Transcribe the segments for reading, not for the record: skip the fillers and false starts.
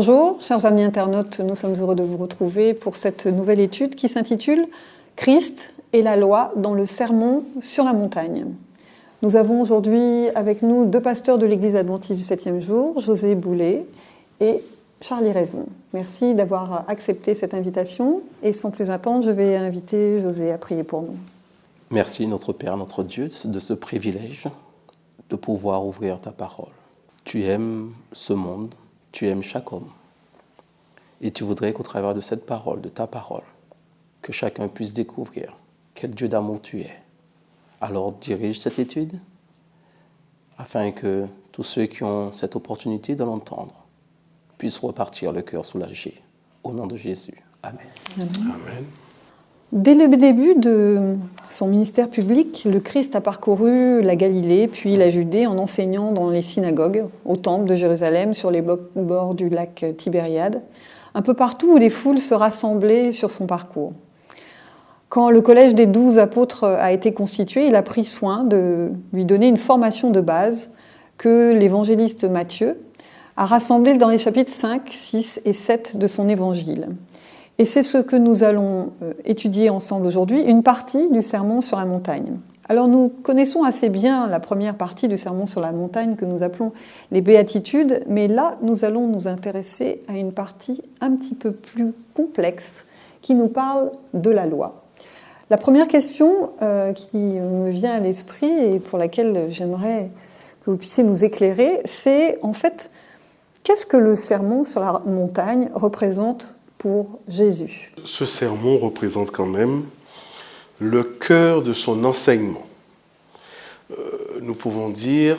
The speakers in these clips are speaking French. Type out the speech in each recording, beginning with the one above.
Bonjour, chers amis internautes, nous sommes heureux de vous retrouver pour cette nouvelle étude qui s'intitule « Christ et la loi dans le sermon sur la montagne ». Nous avons aujourd'hui avec nous deux pasteurs de l'Église adventiste du 7e jour, José Boulet et Charlie Raison. Merci d'avoir accepté cette invitation et sans plus attendre, je vais inviter José à prier pour nous. Merci notre Père, notre Dieu, de ce privilège de pouvoir ouvrir ta parole. Tu aimes ce monde, tu aimes chaque homme. Et tu voudrais qu'au travers de cette parole, de ta parole, que chacun puisse découvrir quel Dieu d'amour tu es. Alors dirige cette étude afin que tous ceux qui ont cette opportunité de l'entendre puissent repartir le cœur soulagé. Au nom de Jésus. Amen. Amen. Dès le début de son ministère public, le Christ a parcouru la Galilée puis la Judée en enseignant dans les synagogues, au temple de Jérusalem, sur les bords du lac Tibériade, un peu partout où les foules se rassemblaient sur son parcours. Quand le collège des 12 apôtres a été constitué, il a pris soin de lui donner une formation de base que l'évangéliste Matthieu a rassemblée dans les chapitres 5, 6 et 7 de son évangile. Et c'est ce que nous allons étudier ensemble aujourd'hui, une partie du sermon sur la montagne. Alors nous connaissons assez bien la première partie du sermon sur la montagne que nous appelons les béatitudes, mais là nous allons nous intéresser à une partie un petit peu plus complexe qui nous parle de la loi. La première question qui me vient à l'esprit et pour laquelle j'aimerais que vous puissiez nous éclairer, c'est en fait, qu'est-ce que le sermon sur la montagne représente pour Jésus? Ce sermon représente quand même le cœur de son enseignement. Nous pouvons dire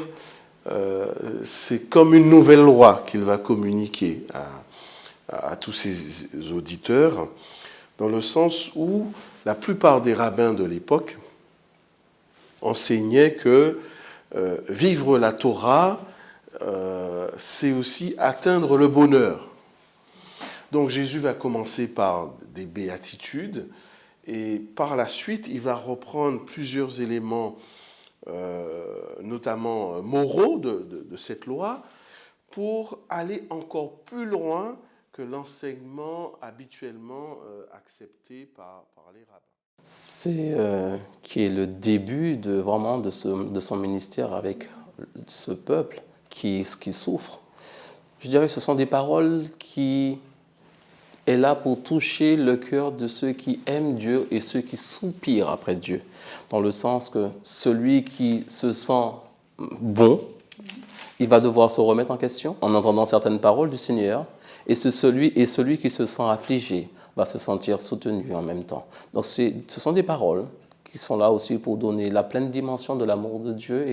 c'est comme une nouvelle loi qu'il va communiquer à tous ses auditeurs, dans le sens où la plupart des rabbins de l'époque enseignaient que vivre la Torah, c'est aussi atteindre le bonheur. Donc Jésus va commencer par des béatitudes et par la suite, il va reprendre plusieurs éléments, notamment moraux de cette loi, pour aller encore plus loin que l'enseignement habituellement accepté par les rabbins. C'est qui est le début de son ministère avec ce peuple qui souffre. Je dirais que ce sont des paroles qui est là pour toucher le cœur de ceux qui aiment Dieu et ceux qui soupirent après Dieu. Dans le sens que celui qui se sent bon, il va devoir se remettre en question en entendant certaines paroles du Seigneur. Et celui qui se sent affligé va se sentir soutenu en même temps. Donc ce sont des paroles qui sont là aussi pour donner la pleine dimension de l'amour de Dieu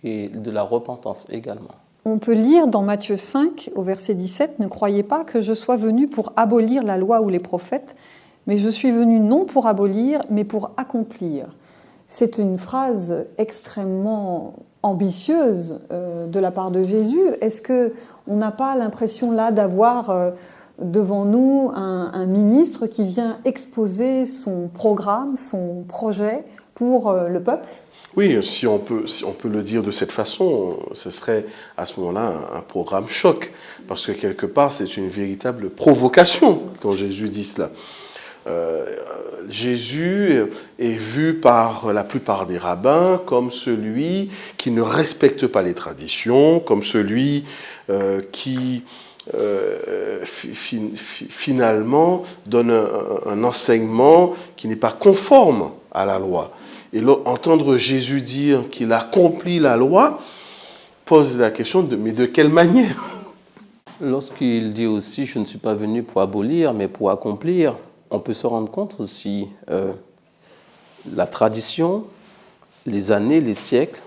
et de la repentance également. On peut lire dans Matthieu 5, au verset 17, « Ne croyez pas que je sois venu pour abolir la loi ou les prophètes, mais je suis venu non pour abolir, mais pour accomplir. » C'est une phrase extrêmement ambitieuse de la part de Jésus. Est-ce qu'on n'a pas l'impression là d'avoir devant nous un ministre qui vient exposer son programme, son projet pour le peuple ? Oui, si on peut le dire de cette façon, ce serait à ce moment-là un programme choc, parce que quelque part c'est une véritable provocation quand Jésus dit cela. Jésus est vu par la plupart des rabbins comme celui qui ne respecte pas les traditions, comme celui qui finalement donne un enseignement qui n'est pas conforme à la loi. Et entendre Jésus dire qu'il accomplit la loi pose la question mais de quelle manière ? Lorsqu'il dit aussi « je ne suis pas venu pour abolir, mais pour accomplir », on peut se rendre compte aussi la tradition, les années, les siècles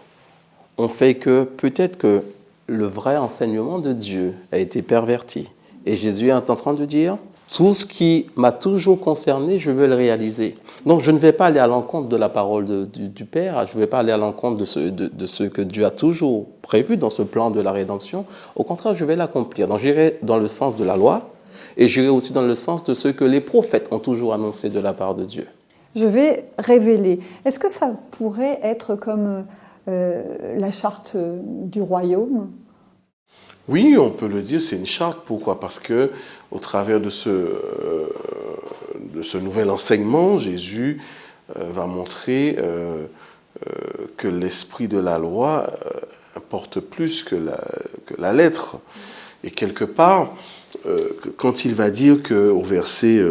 ont fait que peut-être que le vrai enseignement de Dieu a été perverti. Et Jésus est en train de dire « tout ce qui m'a toujours concerné, je veux le réaliser. » Donc je ne vais pas aller à l'encontre de la parole du Père, je ne vais pas aller à l'encontre de ce que Dieu a toujours prévu dans ce plan de la rédemption. Au contraire, je vais l'accomplir. Donc j'irai dans le sens de la loi et j'irai aussi dans le sens de ce que les prophètes ont toujours annoncé de la part de Dieu. Je vais révéler. Est-ce que ça pourrait être comme la charte du royaume ? Oui, on peut le dire, c'est une charte. Pourquoi? Parce que au travers de ce nouvel enseignement, Jésus va montrer que l'esprit de la loi importe plus que la lettre. Et quelque part, quand il va dire qu'au verset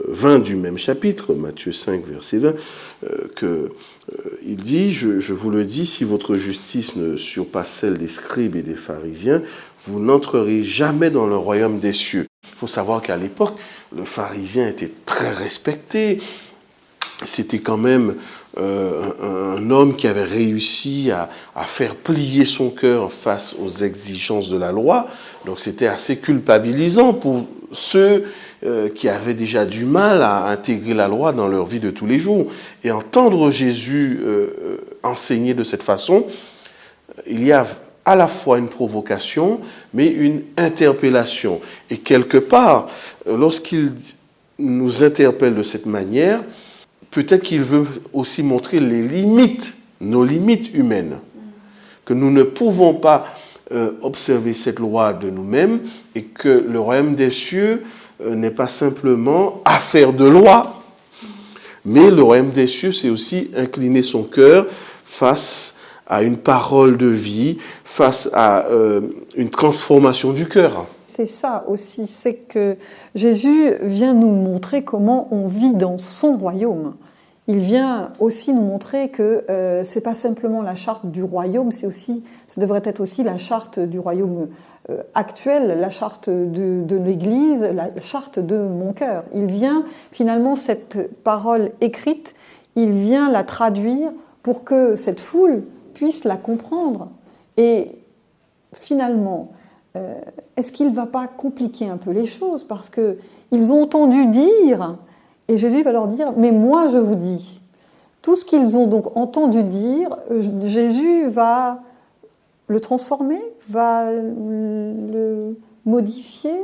20 du même chapitre, Matthieu 5, verset 20, il dit, je vous le dis, si votre justice ne surpasse celle des scribes et des pharisiens, vous n'entrerez jamais dans le royaume des cieux. Il faut savoir qu'à l'époque, le pharisien était très respecté. C'était quand même un homme qui avait réussi à faire plier son cœur face aux exigences de la loi. Donc c'était assez culpabilisant pour ceux qui avaient déjà du mal à intégrer la loi dans leur vie de tous les jours. Et entendre Jésus enseigner de cette façon, il y a à la fois une provocation, mais une interpellation. Et quelque part, lorsqu'il nous interpelle de cette manière, peut-être qu'il veut aussi montrer les limites, nos limites humaines, que nous ne pouvons pas observer cette loi de nous-mêmes et que le royaume des cieux n'est pas simplement affaire de loi, mais le royaume des cieux, c'est aussi incliner son cœur face à une parole de vie, face à une transformation du cœur. C'est ça aussi, c'est que Jésus vient nous montrer comment on vit dans son royaume. Il vient aussi nous montrer que c'est pas simplement la charte du royaume, ça devrait être aussi la charte du royaume actuel, la charte de l'Église, la charte de mon cœur. Il vient finalement, cette parole écrite, il vient la traduire pour que cette foule puisse la comprendre. Et finalement, est-ce qu'il ne va pas compliquer un peu les choses? Parce qu'ils ont entendu dire, et Jésus va leur dire, mais moi je vous dis. Tout ce qu'ils ont donc entendu dire, Jésus va le transformer, va le modifier.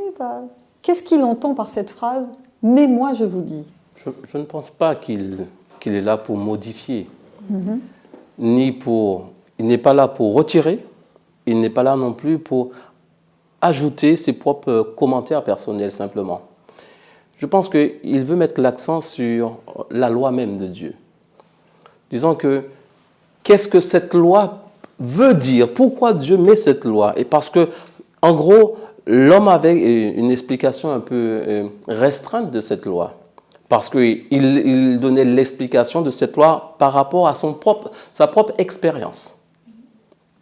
Qu'est-ce qu'il entend par cette phrase? Mais moi je vous dis. Je ne pense pas qu'il est là pour modifier, il n'est pas là pour retirer, il n'est pas là non plus pour ajouter ses propres commentaires personnels simplement. Je pense qu'il veut mettre l'accent sur la loi même de Dieu. Disons que qu'est-ce que cette loi veut dire? Pourquoi Dieu met cette loi? Et parce que, en gros, l'homme avait une explication un peu restreinte de cette loi. Parce qu'il donnait l'explication de cette loi par rapport à sa propre expérience,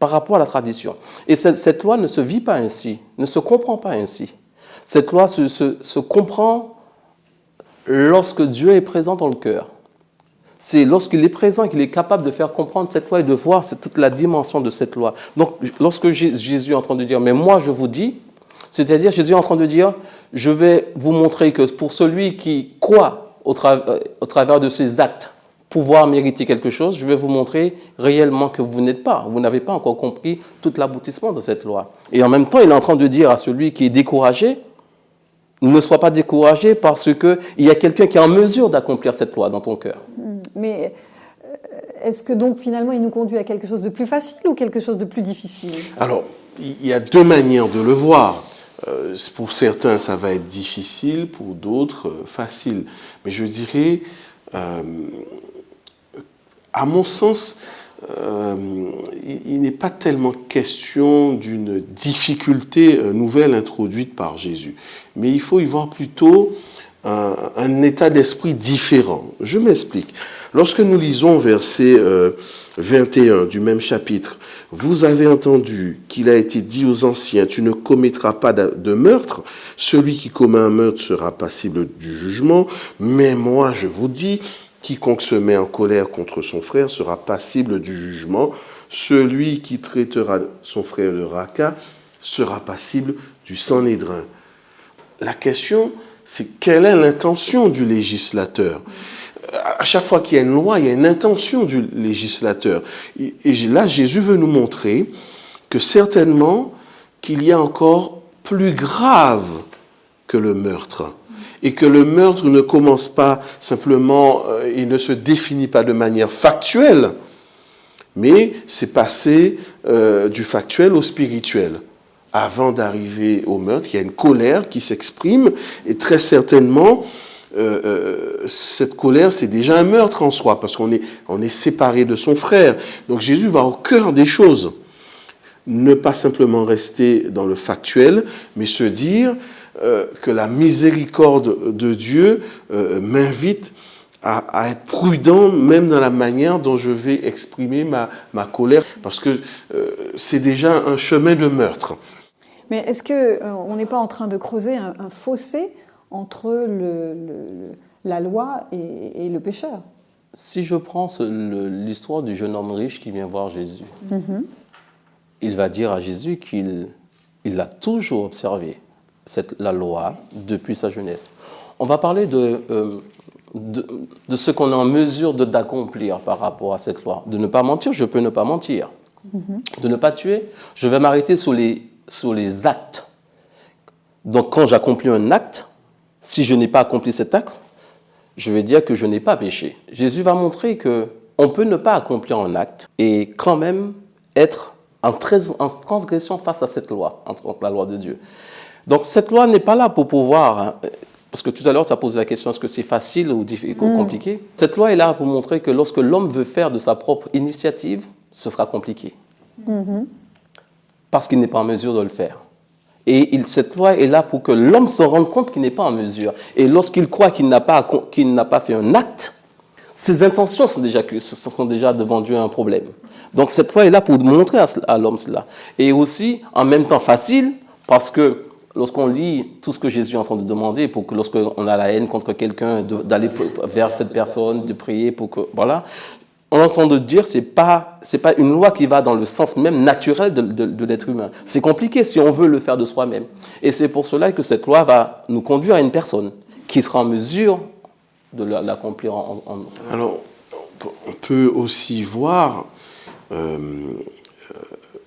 par rapport à la tradition. Et cette loi ne se vit pas ainsi, ne se comprend pas ainsi. Cette loi se comprend lorsque Dieu est présent dans le cœur. C'est lorsqu'il est présent qu'il est capable de faire comprendre cette loi et de voir toute la dimension de cette loi. Donc, lorsque Jésus est en train de dire « mais moi je vous dis », c'est-à-dire Jésus est en train de dire « je vais vous montrer que pour celui qui croit au travers de ses actes pouvoir mériter quelque chose, je vais vous montrer réellement que vous n'avez pas encore compris tout l'aboutissement de cette loi. » Et en même temps, il est en train de dire à celui qui est découragé, ne sois pas découragé parce qu'il y a quelqu'un qui est en mesure d'accomplir cette loi dans ton cœur. Mais est-ce que donc finalement il nous conduit à quelque chose de plus facile ou quelque chose de plus difficile? Alors, il y a deux manières de le voir. Pour certains, ça va être difficile, pour d'autres, facile. Mais je dirais, à mon sens, il n'est pas tellement question d'une difficulté nouvelle introduite par Jésus. Mais il faut y voir plutôt un état d'esprit différent. Je m'explique. Lorsque nous lisons verset 21 du même chapitre, « Vous avez entendu qu'il a été dit aux anciens, tu ne commettras pas de meurtre. Celui qui commet un meurtre sera passible du jugement. Mais moi, je vous dis, quiconque se met en colère contre son frère sera passible du jugement. Celui qui traitera son frère de raca sera passible du Sanhédrin. » La question, c'est quelle est l'intention du législateur? À chaque fois qu'il y a une loi, il y a une intention du législateur. Et là, Jésus veut nous montrer que certainement qu'il y a encore plus grave que le meurtre. Et que le meurtre ne commence pas simplement, il ne se définit pas de manière factuelle, mais c'est passer du factuel au spirituel. avant d'arriver au meurtre. Il y a une colère qui s'exprime et très certainement, cette colère, c'est déjà un meurtre en soi parce qu'on est séparé de son frère. Donc Jésus va au cœur des choses. Ne pas simplement rester dans le factuel, mais se dire que la miséricorde de Dieu m'invite à être prudent même dans la manière dont je vais exprimer ma colère, parce que c'est déjà un chemin de meurtre. Mais est-ce qu'on n'est pas en train de creuser un fossé entre la loi et le pécheur? Si je prends l'histoire du jeune homme riche qui vient voir Jésus, il va dire à Jésus qu'il a toujours observé la loi depuis sa jeunesse. On va parler de ce qu'on est en mesure d'accomplir par rapport à cette loi. De ne pas mentir, je peux ne pas mentir. De ne pas tuer, je vais m'arrêter sur les actes. Donc quand j'accomplis un acte, si je n'ai pas accompli cet acte, je vais dire que je n'ai pas péché. Jésus va montrer qu'on peut ne pas accomplir un acte et quand même être en transgression face à cette loi, entre la loi de Dieu. Donc cette loi n'est pas là pour pouvoir... Parce que tout à l'heure, tu as posé la question, est-ce que c'est facile ou compliqué? Cette loi est là pour montrer que lorsque l'homme veut faire de sa propre initiative, ce sera compliqué. Parce qu'il n'est pas en mesure de le faire. Et cette loi est là pour que l'homme se rende compte qu'il n'est pas en mesure. Et lorsqu'il croit qu'il n'a pas fait un acte, ses intentions sont déjà devant Dieu un problème. Donc cette loi est là pour montrer à l'homme cela. Et aussi, en même temps facile, parce que lorsqu'on lit tout ce que Jésus est en train de demander, pour que lorsqu'on a la haine contre quelqu'un, d'aller vers cette personne, de prier pour que... Voilà. On entend de dire que ce n'est pas une loi qui va dans le sens même naturel de l'être humain. C'est compliqué si on veut le faire de soi-même. Et c'est pour cela que cette loi va nous conduire à une personne qui sera en mesure de l'accomplir en... Alors, on peut aussi voir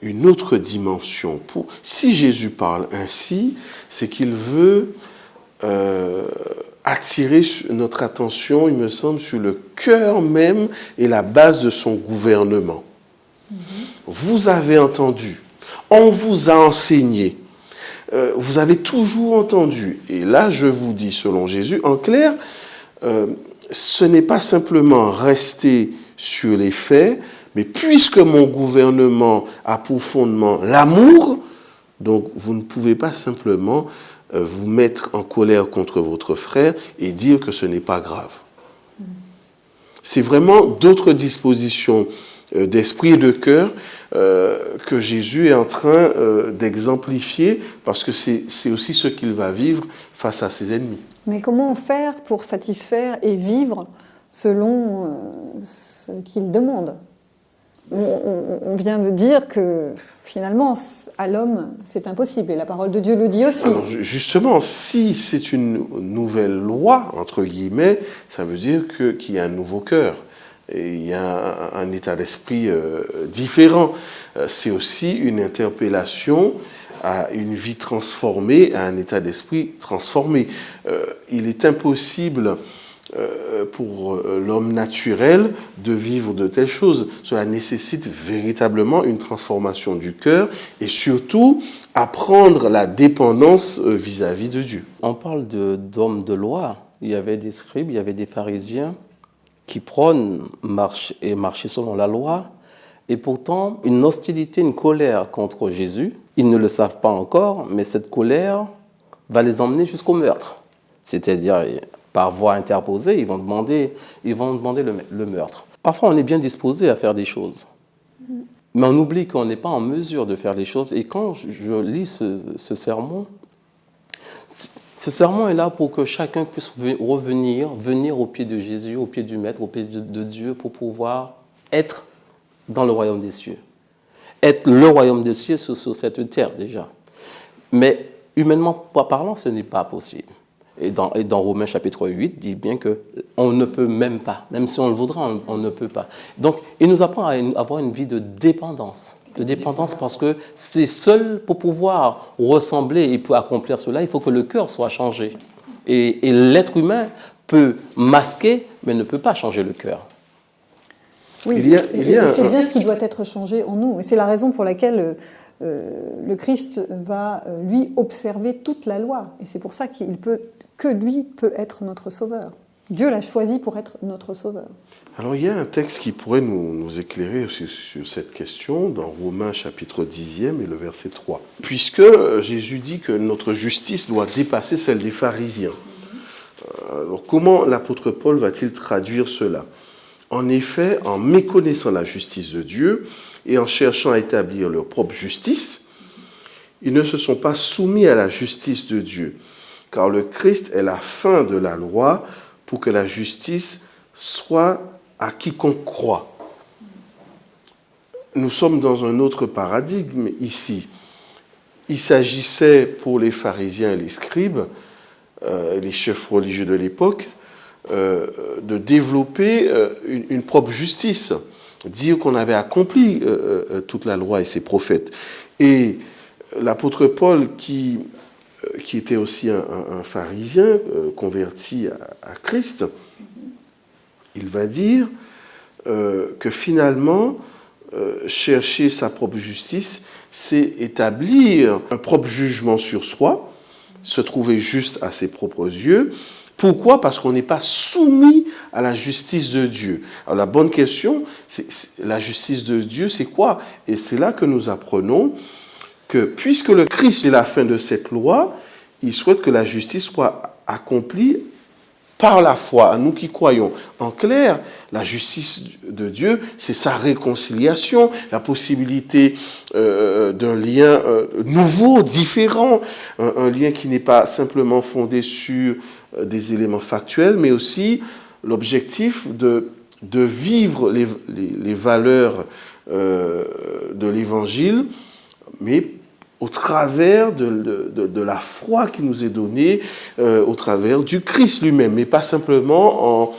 une autre dimension. Si Jésus parle ainsi, c'est qu'il veut attirer notre attention, il me semble, sur le cœur même et la base de son gouvernement. Vous avez entendu, on vous a enseigné, vous avez toujours entendu. Et là, je vous dis, selon Jésus, en clair, ce n'est pas simplement rester sur les faits, mais puisque mon gouvernement a pour fondement l'amour, donc vous ne pouvez pas simplement vous mettre en colère contre votre frère et dire que ce n'est pas grave. C'est vraiment d'autres dispositions d'esprit et de cœur que Jésus est en train d'exemplifier, parce que c'est aussi ce qu'il va vivre face à ses ennemis. Mais comment faire pour satisfaire et vivre selon ce qu'il demande? On vient de dire que finalement, à l'homme, c'est impossible. Et la parole de Dieu le dit aussi. Alors justement, si c'est une nouvelle loi, entre guillemets, ça veut dire qu'il y a un nouveau cœur. Et il y a un état d'esprit différent. C'est aussi une interpellation à une vie transformée, à un état d'esprit transformé. Il est impossible pour l'homme naturel de vivre de telles choses. Cela nécessite véritablement une transformation du cœur et surtout apprendre la dépendance vis-à-vis de Dieu. On parle d'hommes de loi. Il y avait des scribes, il y avait des pharisiens qui prônent marcher selon la loi, et pourtant une hostilité, une colère contre Jésus. Ils ne le savent pas encore, mais cette colère va les emmener jusqu'au meurtre. C'est-à-dire, par voie interposée, ils vont demander le meurtre. Parfois, on est bien disposé à faire des choses, mais on oublie qu'on n'est pas en mesure de faire les choses. Et quand je lis ce sermon, ce sermon est là pour que chacun puisse venir au pied de Jésus, au pied du Maître, au pied de Dieu, pour pouvoir être dans le royaume des cieux. Être le royaume des cieux sur cette terre déjà. Mais humainement parlant, ce n'est pas possible. Et dans Romains chapitre 8, dit bien qu'on ne peut même pas, même si on le voudra, on ne peut pas. Donc, il nous apprend à avoir une vie de dépendance. De dépendance parce que c'est seul pour pouvoir ressembler et pour accomplir cela, il faut que le cœur soit changé. Et l'être humain peut masquer, mais ne peut pas changer le cœur. Oui, c'est bien ce qui doit être changé en nous. Et c'est la raison pour laquelle le Christ va, lui, observer toute la loi. Et c'est pour ça que lui peut être notre sauveur. Dieu l'a choisi pour être notre sauveur. Alors il y a un texte qui pourrait nous éclairer sur cette question dans Romains chapitre 10e et le verset 3. Puisque Jésus dit que notre justice doit dépasser celle des pharisiens. Alors comment l'apôtre Paul va-t-il traduire cela ? En effet, en méconnaissant la justice de Dieu et en cherchant à établir leur propre justice, ils ne se sont pas soumis à la justice de Dieu, car le Christ est la fin de la loi pour que la justice soit à quiconque croit. Nous sommes dans un autre paradigme ici. Il s'agissait pour les pharisiens et les scribes, les chefs religieux de l'époque, de développer une propre justice, dire qu'on avait accompli toute la loi et ses prophètes. Et l'apôtre Paul, qui était aussi un pharisien converti à Christ, il va dire que finalement, chercher sa propre justice, c'est établir un propre jugement sur soi, se trouver juste à ses propres yeux. Pourquoi ? Parce qu'on n'est pas soumis à la justice de Dieu. Alors la bonne question, c'est la justice de Dieu, c'est quoi ? Et c'est là que nous apprenons que puisque le Christ est la fin de cette loi, il souhaite que la justice soit accomplie par la foi, à nous qui croyons. En clair, la justice de Dieu, c'est sa réconciliation, la possibilité d'un lien nouveau, différent, un lien qui n'est pas simplement fondé sur des éléments factuels, mais aussi l'objectif de vivre les valeurs de l'Évangile, mais au travers de la foi qui nous est donnée, au travers du Christ lui-même, mais pas simplement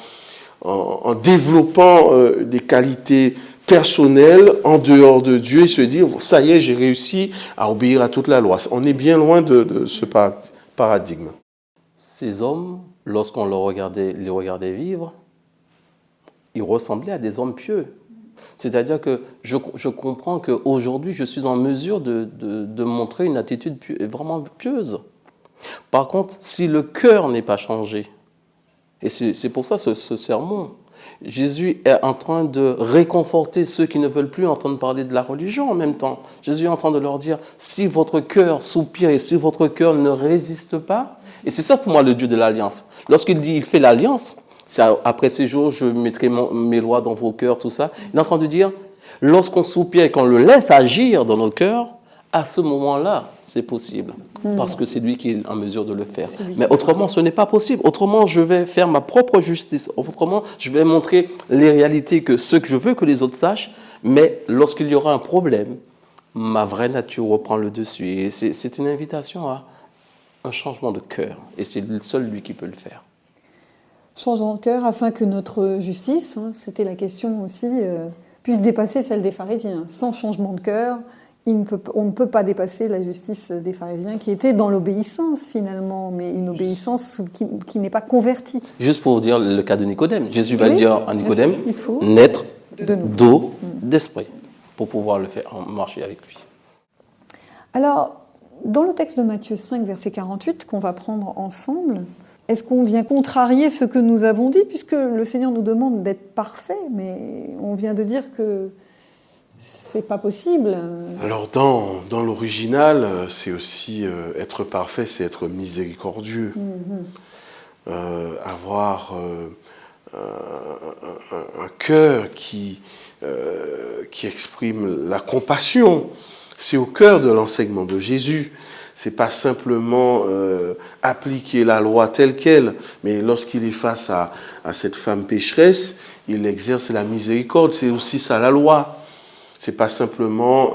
en développant des qualités personnelles en dehors de Dieu et se dire, ça y est, j'ai réussi à obéir à toute la loi. On est bien loin de ce paradigme. Ces hommes, lorsqu'on les regardait vivre, ils ressemblaient à des hommes pieux. C'est-à-dire que je comprends qu'aujourd'hui, je suis en mesure de montrer une attitude vraiment pieuse. Par contre, si le cœur n'est pas changé, et c'est pour ça ce sermon, Jésus est en train de réconforter ceux qui ne veulent plus entendre parler de la religion en même temps. Jésus est en train de leur dire, si votre cœur soupire et si votre cœur ne résiste pas, et c'est ça pour moi le Dieu de l'alliance. Lorsqu'il dit, il fait l'alliance, c'est après ces jours, je mettrai mes lois dans vos cœurs, tout ça. Il est en train de dire, lorsqu'on soupire et qu'on le laisse agir dans nos cœurs, à ce moment-là, c'est possible. Parce que c'est lui qui est en mesure de le faire. Mais autrement, ce n'est pas possible. Autrement, je vais faire ma propre justice. Autrement, je vais montrer les réalités ce que je veux que les autres sachent. Mais lorsqu'il y aura un problème, ma vraie nature reprend le dessus. Et c'est une invitation à un changement de cœur. Et c'est seul lui qui peut le faire. Changement de cœur afin que notre justice, c'était la question aussi, puisse dépasser celle des pharisiens. Sans changement de cœur, on ne peut pas dépasser la justice des pharisiens qui était dans l'obéissance finalement, mais une obéissance qui n'est pas convertie. Juste pour vous dire le cas de Nicodème. Jésus va dire à Nicodème, il faut naître d'eau, d'esprit, pour pouvoir le faire marcher avec lui. Alors, dans le texte de Matthieu 5, verset 48, qu'on va prendre ensemble, est-ce qu'on vient contrarier ce que nous avons dit, puisque le Seigneur nous demande d'être parfait, mais on vient de dire que c'est pas possible. Alors dans l'original, c'est aussi être parfait, c'est être miséricordieux. Avoir un cœur qui exprime la compassion. C'est au cœur de l'enseignement de Jésus. C'est pas simplement appliquer la loi telle qu'elle, mais lorsqu'il est face à cette femme pécheresse, il exerce la miséricorde. C'est aussi ça la loi. C'est pas simplement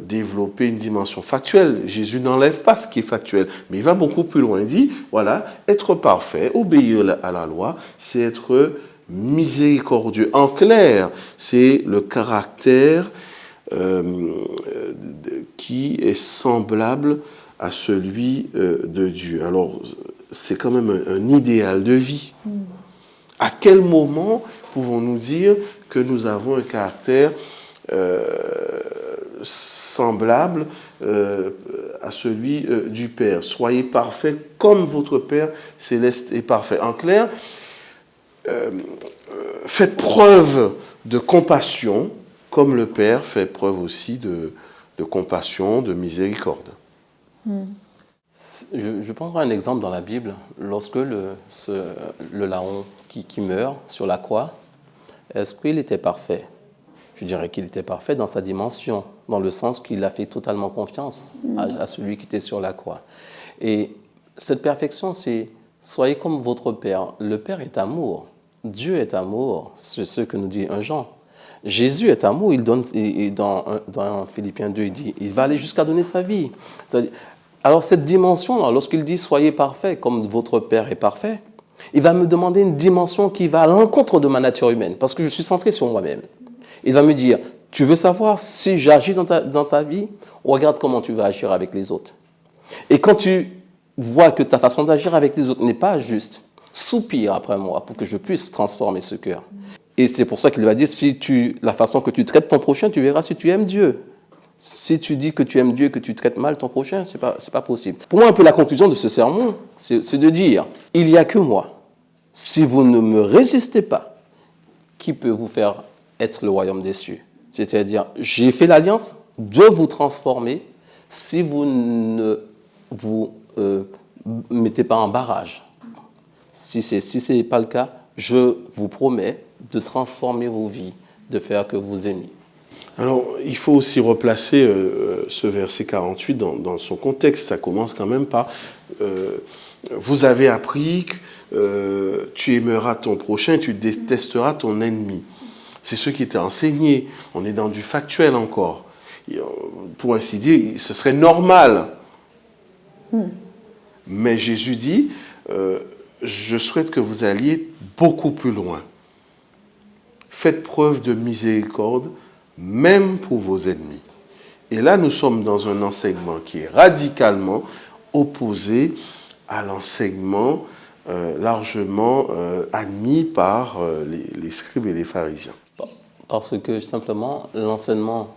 développer une dimension factuelle. Jésus n'enlève pas ce qui est factuel, mais il va beaucoup plus loin. Il dit, voilà, être parfait, obéir à la loi, c'est être miséricordieux. En clair, c'est le caractère qui est semblable à celui de Dieu. Alors, c'est quand même un idéal de vie. À quel moment pouvons-nous dire que nous avons un caractère semblable à celui du Père. Soyez parfaits comme votre Père céleste est parfait. En clair, faites preuve de compassion, comme le Père fait preuve aussi de compassion, de miséricorde. Je prendrai un exemple dans la Bible. Lorsque le larron qui meurt sur la croix, est-ce qu'il était parfait? Je dirais qu'il était parfait dans sa dimension, dans le sens qu'il a fait totalement confiance à celui qui était sur la croix. Et cette perfection, c'est « soyez comme votre Père ». Le Père est amour, Dieu est amour, c'est ce que nous dit 1 Jean. Jésus est amour, il donne, et dans Philippiens 2, il dit il va aller jusqu'à donner sa vie. Alors cette dimension-là, lorsqu'il dit « soyez parfaits comme votre Père est parfait », il va me demander une dimension qui va à l'encontre de ma nature humaine, parce que je suis centré sur moi-même. Il va me dire, tu veux savoir si j'agis dans ta vie, regarde comment tu vas agir avec les autres. Et quand tu vois que ta façon d'agir avec les autres n'est pas juste, soupire après moi pour que je puisse transformer ce cœur. Et c'est pour ça qu'il va dire, la façon que tu traites ton prochain, tu verras si tu aimes Dieu. Si tu dis que tu aimes Dieu et que tu traites mal ton prochain, c'est pas possible. Pour moi, un peu la conclusion de ce sermon, c'est de dire, il n'y a que moi. Si vous ne me résistez pas, qui peut vous faire être le royaume des cieux? C'est-à-dire, j'ai fait l'alliance de vous transformer si vous ne vous mettez pas en barrage. Si ce n'est pas le cas, je vous promets de transformer vos vies, de faire que vous aimiez. Alors, il faut aussi replacer ce verset 48 dans son contexte. Ça commence quand même par vous avez appris que tu aimeras ton prochain, tu détesteras ton ennemi. C'est ce qui était enseigné. On est dans du factuel encore. Pour ainsi dire, ce serait normal. Mais Jésus dit, je souhaite que vous alliez beaucoup plus loin. Faites preuve de miséricorde, même pour vos ennemis. Et là, nous sommes dans un enseignement qui est radicalement opposé à l'enseignement largement admis par les scribes et les pharisiens. Parce que simplement, l'enseignement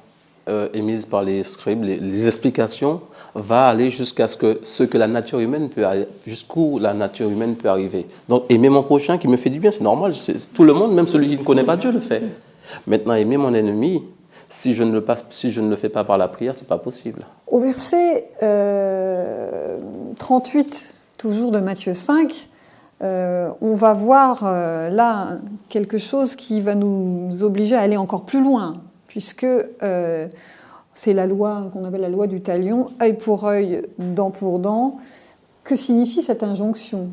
émis par les scribes, les explications, va aller jusqu'à ce que la nature humaine peut aller, jusqu'où la nature humaine peut arriver. Donc, aimer mon prochain qui me fait du bien, c'est normal. Tout le monde, même celui qui ne connaît pas Dieu, le fait. Maintenant, aimer mon ennemi, si je ne le fais pas par la prière, ce n'est pas possible. Au verset 38, toujours de Matthieu 5, on va voir là quelque chose qui va nous obliger à aller encore plus loin, puisque c'est la loi qu'on appelle la loi du talion, œil pour œil, dent pour dent. Que signifie cette injonction?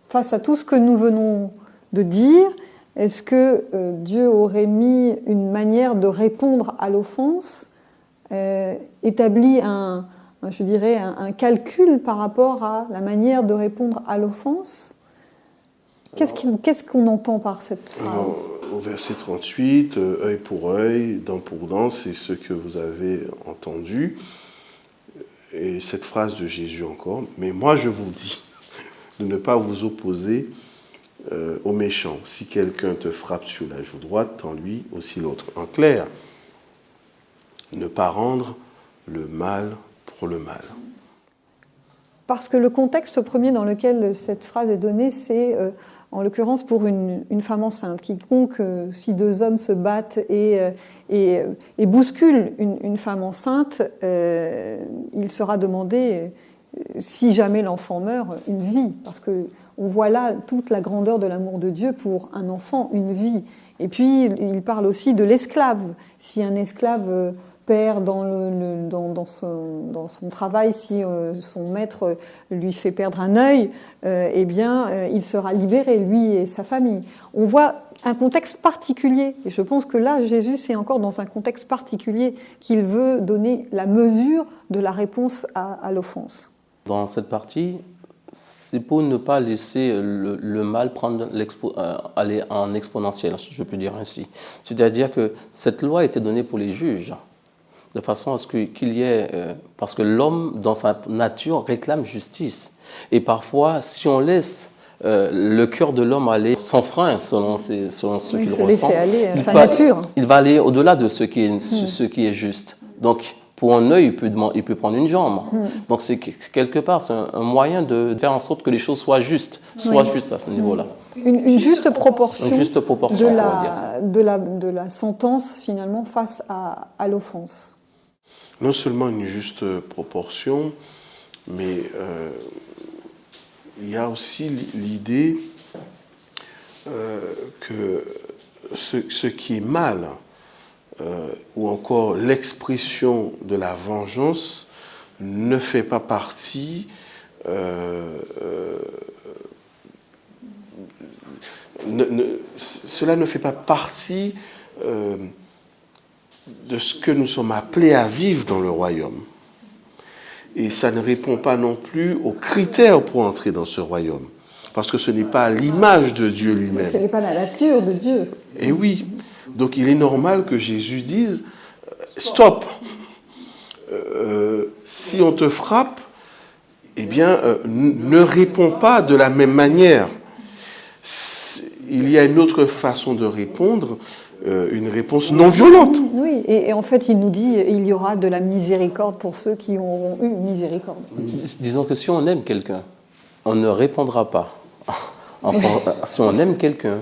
Face à tout ce que nous venons de dire, est-ce que Dieu aurait mis une manière de répondre à l'offense, établi un calcul par rapport à la manière de répondre à l'offense? Qu'est-ce qu'on entend par cette phrase? Alors, au verset 38, œil pour œil, dent pour dent, c'est ce que vous avez entendu. Et cette phrase de Jésus encore, mais moi je vous dis de ne pas vous opposer aux méchants. Si quelqu'un te frappe sur la joue droite, tends-lui aussi l'autre. En clair, ne pas rendre le mal pour le mal. Parce que le contexte premier dans lequel cette phrase est donnée, c'est en l'occurrence pour une femme enceinte. Quiconque, si deux hommes se battent et bousculent une femme enceinte, il sera demandé, si jamais l'enfant meurt, une vie. Parce qu'on voit là toute la grandeur de l'amour de Dieu pour un enfant, une vie. Et puis, il parle aussi de l'esclave. Si un esclave perd dans son travail, si son maître lui fait perdre un œil, eh bien, il sera libéré, lui et sa famille. On voit un contexte particulier, et je pense que là, Jésus, c'est encore dans un contexte particulier qu'il veut donner la mesure de la réponse à l'offense. Dans cette partie, c'est pour ne pas laisser le mal aller en exponentiel, je peux dire ainsi. C'est-à-dire que cette loi était donnée pour les juges, de façon à ce qu'il y ait... parce que l'homme, dans sa nature, réclame justice. Et parfois, si on laisse le cœur de l'homme aller sans frein, selon ce qu'il ressent, aller, sa nature. Il va aller au-delà de ce qui est juste. Donc, Pour un œil, il peut prendre une jambe. Donc, c'est quelque part, c'est un moyen de faire en sorte que les choses soient justes à ce niveau-là. Une juste proportion, de de la sentence, finalement, face à l'offense. Non seulement une juste proportion, mais il y a aussi l'idée que ce qui est mal, ou encore l'expression de la vengeance, ne fait pas partie cela ne fait pas partie de ce que nous sommes appelés à vivre dans le royaume. Et ça ne répond pas non plus aux critères pour entrer dans ce royaume. Parce que ce n'est pas l'image de Dieu lui-même. Ce n'est pas la nature de Dieu. Et oui. Donc il est normal que Jésus dise « Stop ! Si on te frappe, eh bien, ne réponds pas de la même manière. Il y a une autre façon de répondre, une réponse non violente. Oui, et en fait, il nous dit il y aura de la miséricorde pour ceux qui auront eu miséricorde. Disons que si on aime quelqu'un, on ne répondra pas. Enfin, si on aime quelqu'un,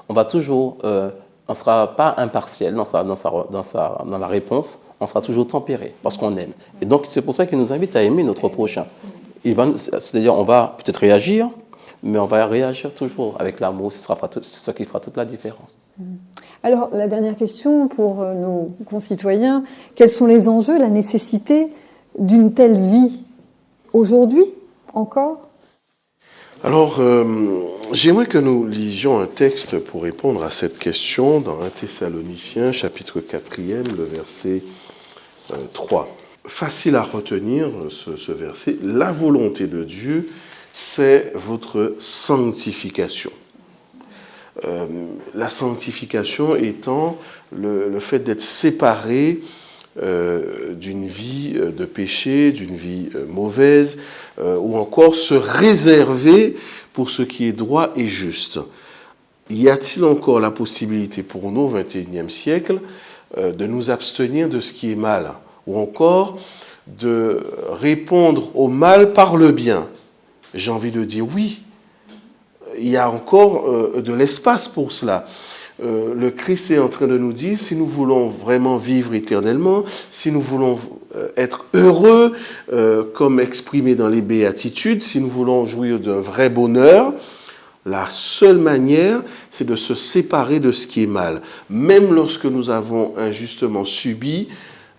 on va toujours, on ne sera pas impartiel dans la réponse, on sera toujours tempéré parce qu'on aime. Et donc, c'est pour ça qu'il nous invite à aimer notre prochain. C'est-à-dire, on va peut-être réagir, mais on va réagir toujours avec l'amour, c'est ce qui fera toute la différence. Alors, la dernière question pour nos concitoyens, quels sont les enjeux, la nécessité d'une telle vie aujourd'hui encore ? Alors, j'aimerais que nous lisions un texte pour répondre à cette question dans 1 Thessaloniciens, chapitre 4e, le verset 3. Facile à retenir ce verset. La volonté de Dieu, c'est votre sanctification. La sanctification étant le fait d'être séparé d'une vie de péché, d'une vie mauvaise, ou encore se réserver pour ce qui est droit et juste. Y a-t-il encore la possibilité pour nous, au XXIe siècle, de nous abstenir de ce qui est mal, ou encore de répondre au mal par le bien? J'ai envie de dire oui. Il y a encore de l'espace pour cela. Le Christ est en train de nous dire, si nous voulons vraiment vivre éternellement, si nous voulons être heureux, comme exprimé dans les béatitudes, si nous voulons jouir d'un vrai bonheur, la seule manière, c'est de se séparer de ce qui est mal. Même lorsque nous avons injustement subi,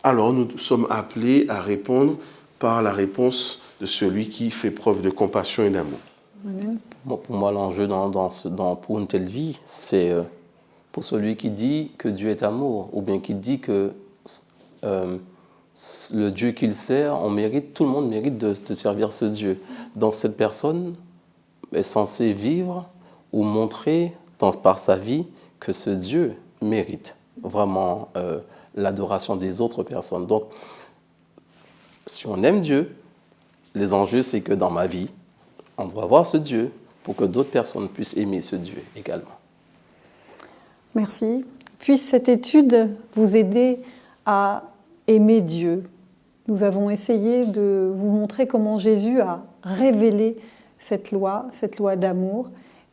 alors nous sommes appelés à répondre par la réponse de celui qui fait preuve de compassion et d'amour. Amen. Pour moi, l'enjeu pour une telle vie, c'est pour celui qui dit que Dieu est amour, ou bien qui dit que le Dieu qu'il sert, tout le monde mérite de servir ce Dieu. Donc cette personne est censée vivre ou montrer par sa vie que ce Dieu mérite vraiment l'adoration des autres personnes. Donc, si on aime Dieu, les enjeux, c'est que dans ma vie, on doit voir ce Dieu pour que d'autres personnes puissent aimer ce Dieu également. Merci. Puisse cette étude vous aider à aimer Dieu. Nous avons essayé de vous montrer comment Jésus a révélé cette loi d'amour.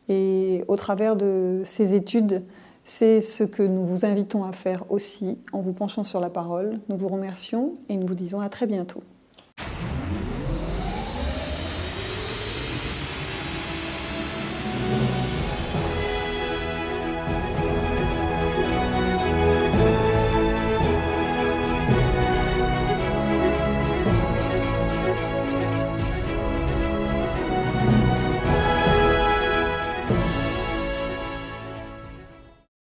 Et au travers de ces études, c'est ce que nous vous invitons à faire aussi en vous penchant sur la parole. Nous vous remercions et nous vous disons à très bientôt.